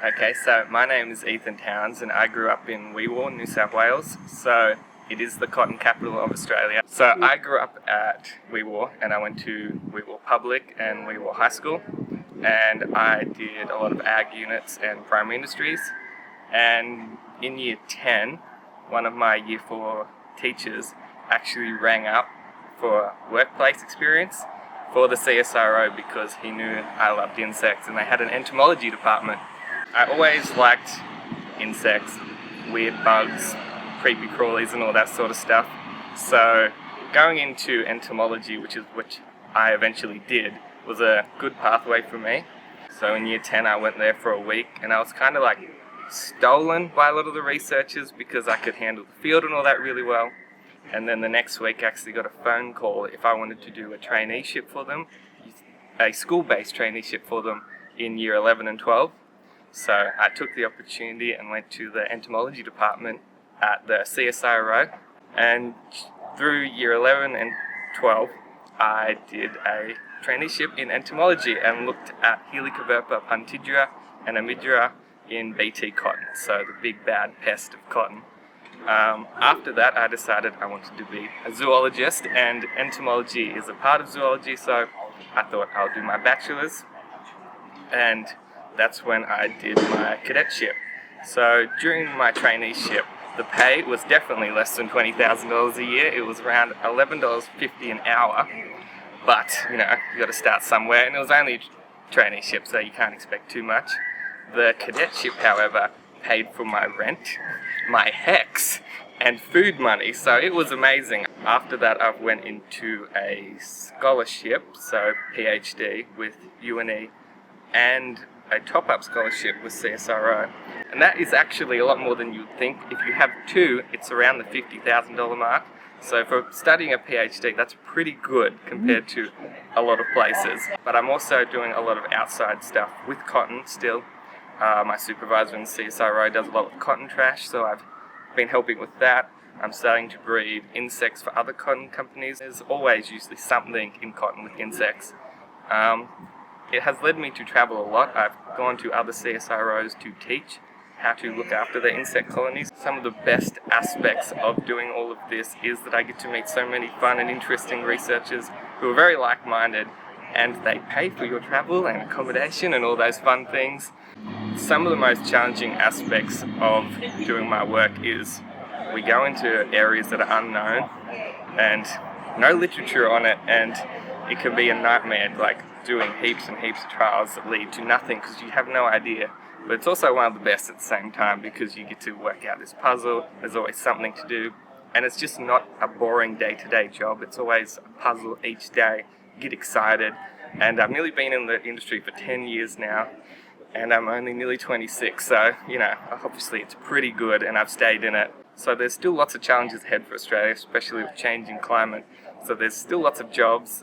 Okay, so my name is Ethan Towns and I grew up in Weewar, New South Wales. So it is the cotton capital of Australia. So I grew up at Weewar and I went to Weewar Public and Weewar High School, and I did a lot of ag units and primary industries. And in year 10, one of my year 4 teachers actually rang up for workplace experience for the CSIRO because he knew I loved insects and they had an entomology department. I always liked insects, weird bugs, creepy crawlies and all that sort of stuff. So going into entomology, which I eventually did, was a good pathway for me. So in year 10 I went there for a week and I was kind of like stolen by a lot of the researchers because I could handle the field and all that really well. And then the next week I actually got a phone call if I wanted to do a traineeship for them, a school-based traineeship for them in year 11 and 12. So I took the opportunity and went to the entomology department at the CSIRO, and through year 11 and 12 I did a traineeship in entomology and looked at Helicoverpa puntidura and amidura in BT cotton, so the big bad pest of cotton. After that I decided I wanted to be a zoologist, and entomology is a part of zoology, so I thought I'll do my bachelor's, and that's when I did my cadetship. So during my traineeship, the pay was definitely less than $20,000 a year. It was around $11.50 an hour, but you got to start somewhere, and it was only traineeship, so you can't expect too much. The cadetship, however, paid for my rent, my HECS, and food money, so it was amazing. After that I went into a scholarship, so PhD with UNE, and a top-up scholarship with CSIRO, and that is actually a lot more than you'd think. If you have two, it's around the $50,000 mark. So for studying a PhD, that's pretty good compared to a lot of places. But I'm also doing a lot of outside stuff with cotton still. My supervisor in CSIRO does a lot with cotton trash, so I've been helping with that. I'm starting to breed insects for other cotton companies. There's always usually something in cotton with insects. It has led me to travel a lot. I've gone to other CSIROs to teach how to look after the insect colonies. Some of the best aspects of doing all of this is that I get to meet so many fun and interesting researchers who are very like-minded, and they pay for your travel and accommodation and all those fun things. Some of the most challenging aspects of doing my work is we go into areas that are unknown and no literature on it, and it can be a nightmare, like doing heaps and heaps of trials that lead to nothing because you have no idea. But it's also one of the best at the same time because you get to work out this puzzle, there's always something to do, and it's just not a boring day-to-day job. It's always a puzzle each day. You get excited, and I've nearly been in the industry for 10 years now, and I'm only nearly 26, so obviously it's pretty good and I've stayed in it. So there's still lots of challenges ahead for Australia, especially with changing climate. So there's still lots of jobs